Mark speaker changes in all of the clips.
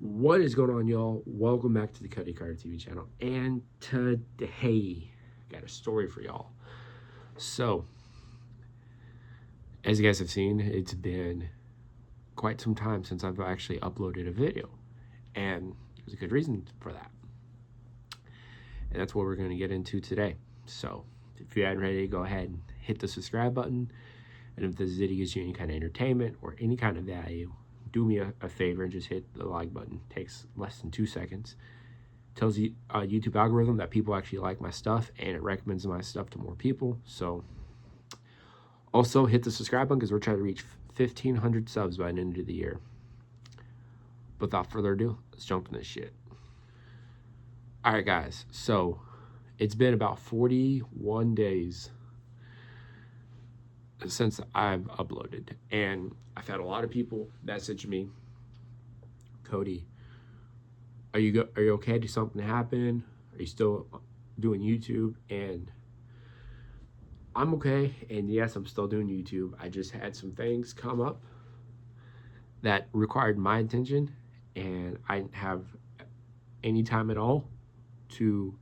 Speaker 1: What is going on, y'all? Welcome back to the Cuddy Carter TV channel. And today, I got a story for y'all. So, as you guys have seen, it's been quite some time since I've actually uploaded a video. And there's a good reason for that. And that's what we're going to get into today. So, if you're ready, go ahead and hit the subscribe button. And if this video gives you any kind of entertainment or any kind of value, do me a favor and just hit the like button. It takes less than 2 seconds. It tells you YouTube algorithm that people actually like my stuff, and it recommends my stuff to more people. So also hit the subscribe button because we're trying to reach 1,500 subs by the end of the year. But without further ado, let's jump in this shit. All right, guys. So it's been about 41 days since I've uploaded, and I've had a lot of people message me, Cody, are you okay? Did something happen? Are you still doing YouTube? And I'm okay, and yes, I'm still doing YouTube. I just had some things come up that required my attention, and I didn't have any time at all to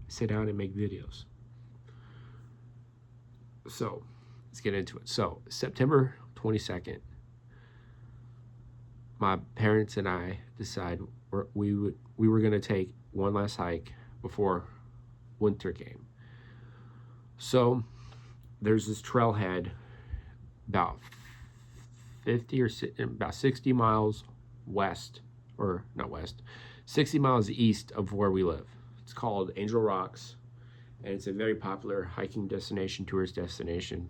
Speaker 1: sit down and make videos. So let's get into it. So September 22nd, my parents and I decided we were going to take one last hike before winter came. So there's this trailhead about 60 miles west, or not west, 60 miles east of where we live. It's called Angel Rocks, and it's a very popular hiking destination, tourist destination.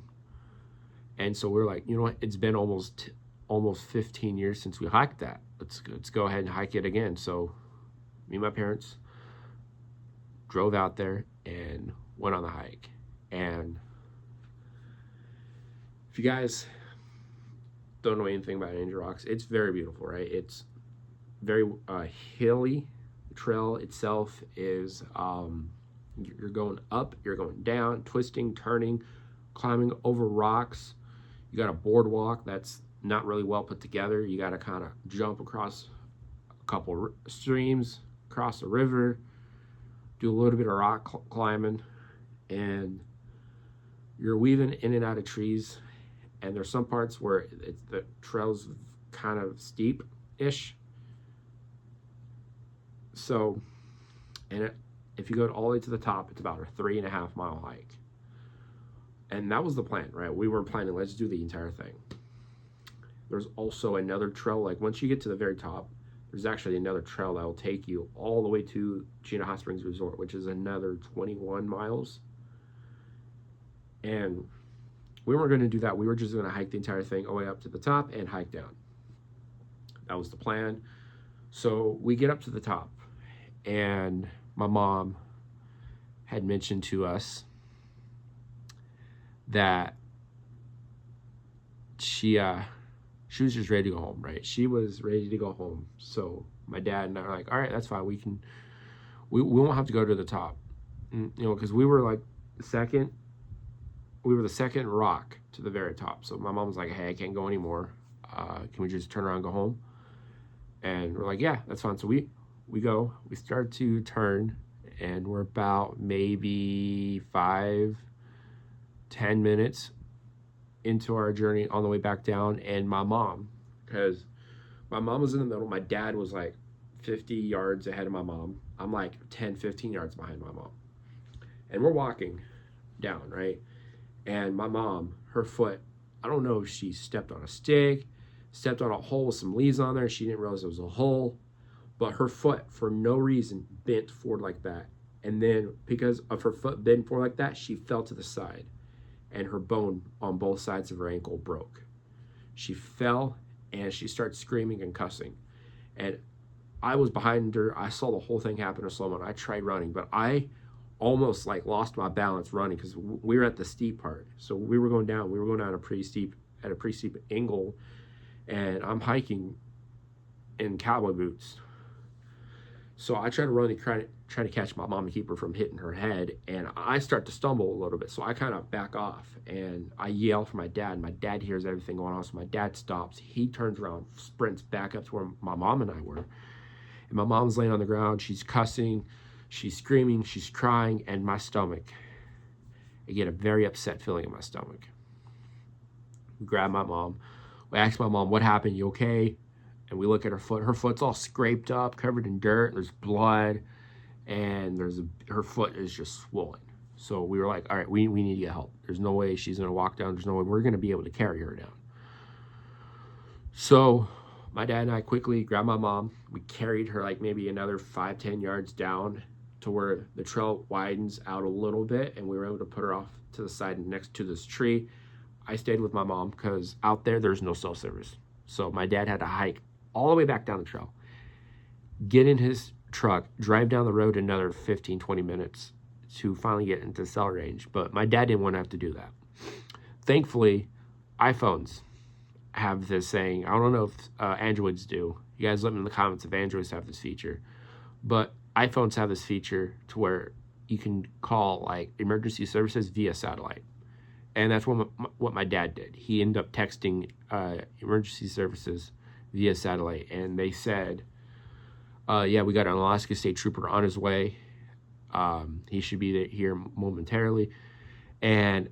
Speaker 1: And so we're like, you know what? It's been almost 15 years since we hiked that. Let's go ahead and hike it again. So me and my parents drove out there and went on the hike. And if you guys don't know anything about Angel Rocks, it's very beautiful, right? It's very hilly. The trail itself is you're going up, you're going down, twisting, turning, climbing over rocks. You got a boardwalk that's not really well put together. You got to kind of jump across a couple streams, cross a river, do a little bit of rock climbing, and you're weaving in and out of trees. And there's some parts where the trail's kind of steep-ish. So, if you go all the way to the top, it's about a 3.5 mile hike. And that was the plan, right? We weren't planning, let's do the entire thing. There's also another trail, like once you get to the very top, there's actually another trail that will take you all the way to Chino Hot Springs Resort, which is another 21 miles. And we weren't going to do that. We were just going to hike the entire thing all the way up to the top and hike down. That was the plan. So we get up to the top, and my mom had mentioned to us that she was just ready to go home, right? She was ready to go home. So my dad and I were like, all right, that's fine. We won't have to go to the top, you know, because we were like the second rock to the very top. So my mom was like, hey, I can't go anymore. Can we just turn around and go home? And we're like, yeah, that's fine. So we start to turn, and we're about maybe 5-10 minutes into our journey on the way back down. And my mom, because my mom was in the middle, my dad was like 50 yards ahead of my mom. I'm like 10-15 yards behind my mom, and we're walking down, right? And my mom, her foot, I don't know if she stepped on a stick, stepped on a hole with some leaves on there. She didn't realize it was a hole, but her foot, for no reason, bent forward like that. And then because of her foot bent forward like that, she fell to the side, and her bone on both sides of her ankle broke. She fell, and she started screaming and cussing. And I was behind her. I saw the whole thing happen in slow-mo. I tried running, but I almost like lost my balance running because we were at the steep part. So we were going down. We were going down at a pretty steep angle, and I'm hiking in cowboy boots. So I try to run and try to catch my mom and keep her from hitting her head, and I start to stumble a little bit. So I kind of back off, and I yell for my dad. My dad hears everything going on, so my dad stops. He turns around, sprints back up to where my mom and I were, And my mom's laying on the ground. She's cussing, she's screaming, she's crying, and my stomach, I get a very upset feeling in my stomach. We grab my mom. We ask my mom, what happened? You okay? And we look at her foot. Her foot's all scraped up, covered in dirt. There's blood, and her foot is just swollen. So we were like, all right, we need to get help. There's no way she's going to walk down. There's no way we're going to be able to carry her down. So my dad and I quickly grabbed my mom. We carried her like maybe another 5-10 yards down to where the trail widens out a little bit, and we were able to put her off to the side next to this tree. I stayed with my mom because out there's no cell service. So my dad had to hike all the way back down the trail, get in his truck, drive down the road another 15-20 minutes to finally get into cell range. But my dad didn't want to have to do that. Thankfully, iPhones have this saying. I don't know if Androids do. You guys let me in the comments if Androids have this feature. But iPhones have this feature to where you can call like emergency services via satellite. And that's what my dad did. He ended up texting emergency services via satellite, and they said, yeah, we got an Alaska State Trooper on his way. He should be here momentarily. And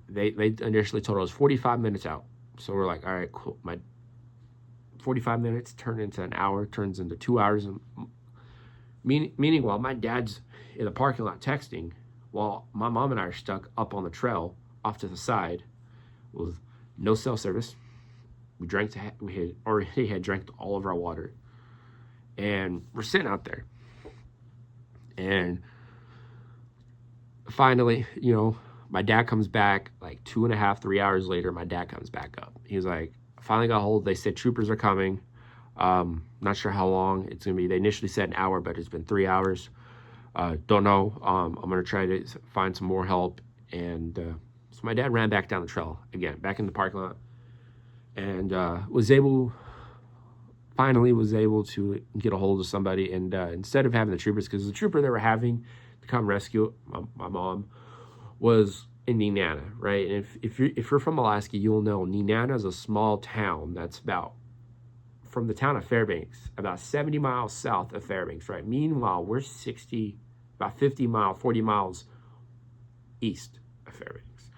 Speaker 1: they initially told us 45 minutes out. So we're like, all right, cool. My 45 minutes turned into an hour, turns into 2 hours. Meaning while my dad's in the parking lot texting, while my mom and I are stuck up on the trail off to the side with no cell service. We had already drank all of our water. And we're sitting out there. And finally, my dad comes back like 2.5, 3 hours later. My dad comes back up. He's like, I finally got hold. They said troopers are coming. Not sure how long it's going to be. They initially said an hour, but it's been 3 hours. Don't know. I'm going to try to find some more help. And so my dad ran back down the trail again, back in the parking lot, and finally was able to get a hold of somebody. And instead of having the troopers, because the trooper they were having to come rescue my mom was in Nenana, right? And if you're from Alaska, you'll know Nenana is a small town that's from the town of Fairbanks, about 70 miles south of Fairbanks, right? Meanwhile, we're about 40 miles east of Fairbanks.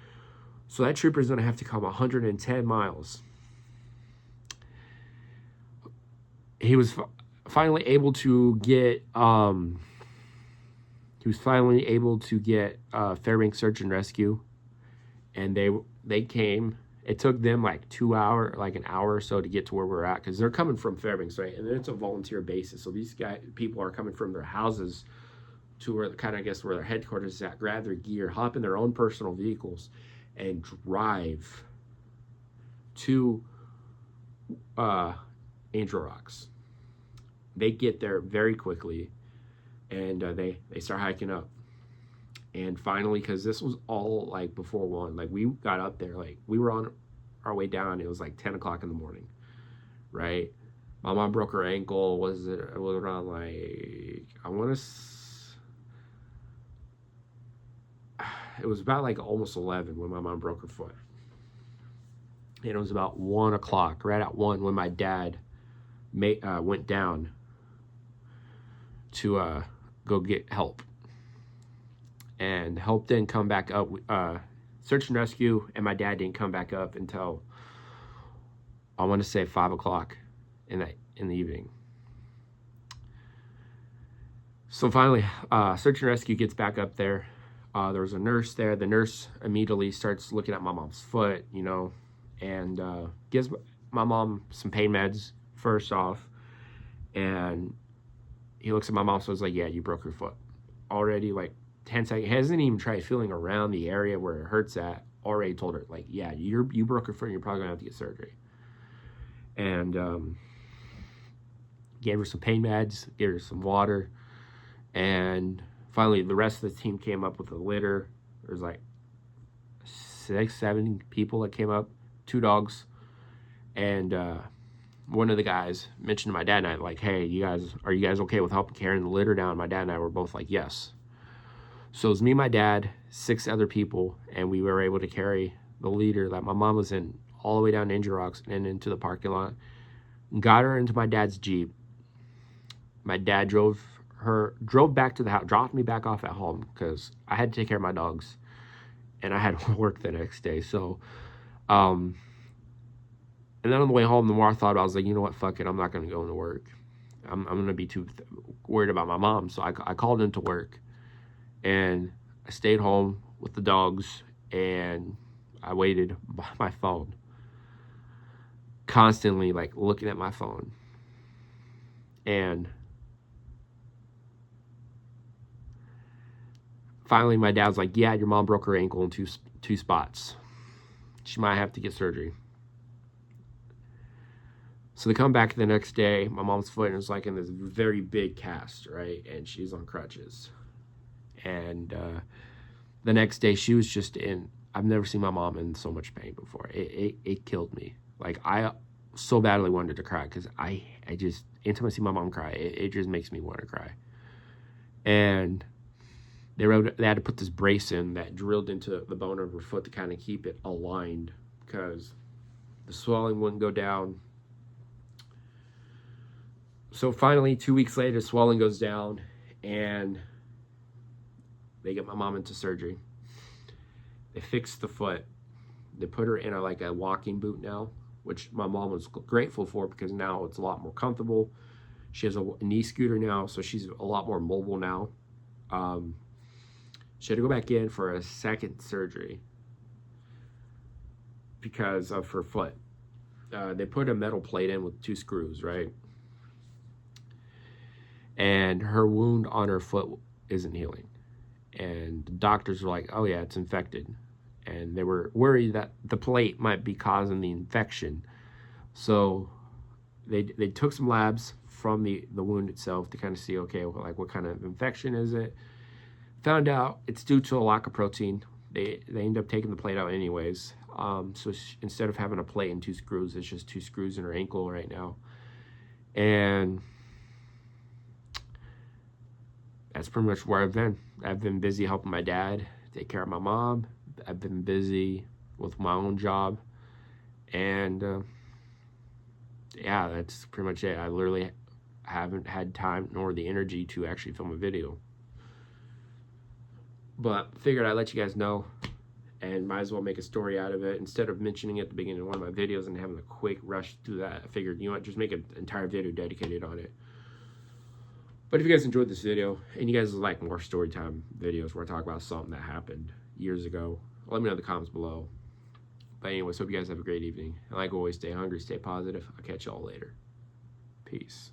Speaker 1: So that trooper is going to have to come 110 miles. He was finally able to get Fairbanks Search and Rescue, and they came. It took them like an hour or so to get to where we're at, because they're coming from Fairbanks, right? And then it's a volunteer basis. So these people are coming from their houses to where where their headquarters is at, grab their gear, hop in their own personal vehicles, and drive to Angel Rocks. They get there very quickly, and they start hiking up. And finally, because this was all like before 1, like we got up there, like we were on our way down. It was like 10 o'clock in the morning, right? My mom broke her ankle. It was around like, it was about like almost 11 when my mom broke her foot. And it was about 1 o'clock, right at 1, when my dad went down to go get help. And help didn't come back up. Search and rescue and my dad didn't come back up until, I want to say, 5 o'clock in the evening. So finally, search and rescue gets back up there. There was a nurse there. The nurse immediately starts looking at my mom's foot, and gives my mom some pain meds first off. And he looks at my mom, so it's like, yeah, you broke your foot. Already like 10 seconds, hasn't even tried feeling around the area where it hurts at. Already told her, like, yeah, you broke your foot and you're probably gonna have to get surgery. And gave her some pain meds, gave her some water, and finally the rest of the team came up with a litter. There's like 6-7 people that came up, 2 dogs, and one of the guys mentioned to my dad and I, like, hey, are you guys okay with helping carrying the litter down? My dad and I were both like, yes. So it was me, my dad, 6 other people, and we were able to carry the litter that my mom was in all the way down to Angel Rocks and into the parking lot. Got her into my dad's Jeep, My dad drove back to the house, dropped me back off at home because I had to take care of my dogs, and I had to work the next day. So, and then on the way home, the more I thought about it, I was like, you know what, fuck it, I'm not going to go into work. I'm going to be too worried about my mom. So I called into work, and I stayed home with the dogs, and I waited by my phone, constantly like looking at my phone. And finally my dad's like, yeah, your mom broke her ankle in two spots. She might have to get surgery. So they come back the next day. My mom's foot is like in this very big cast, right? And she's on crutches. And the next day she was just in, I've never seen my mom in so much pain before. It killed me. Like, I so badly wanted to cry because I just, anytime I see my mom cry, it just makes me want to cry. And they had to put this brace in that drilled into the bone of her foot to kind of keep it aligned because the swelling wouldn't go down. So finally, 2 weeks later, swelling goes down, and they get my mom into surgery. They fix the foot. They put her in a walking boot now, which my mom was grateful for because now it's a lot more comfortable. She has a knee scooter now, so she's a lot more mobile now. She had to go back in for a second surgery because of her foot. They put a metal plate in with 2 screws, right? And her wound on her foot isn't healing. And the doctors were like, oh yeah, it's infected. And they were worried that the plate might be causing the infection. So they took some labs from the wound itself to kind of see, okay, well, like what kind of infection is it? Found out it's due to a lack of protein. They end up taking the plate out anyways. So instead of having a plate and 2 screws, it's just 2 screws in her ankle right now. And that's pretty much where I've been. I've been busy helping my dad take care of my mom. I've been busy with my own job. And yeah, that's pretty much it. I literally haven't had time nor the energy to actually film a video. But figured I'd let you guys know and might as well make a story out of it. Instead of mentioning it at the beginning of one of my videos and having a quick rush through that, I figured, you know what, just make an entire video dedicated on it. But if you guys enjoyed this video and you guys like more story time videos where I talk about something that happened years ago, let me know in the comments below. But anyways, hope you guys have a great evening. And like always, stay hungry, stay positive. I'll catch y'all later. Peace.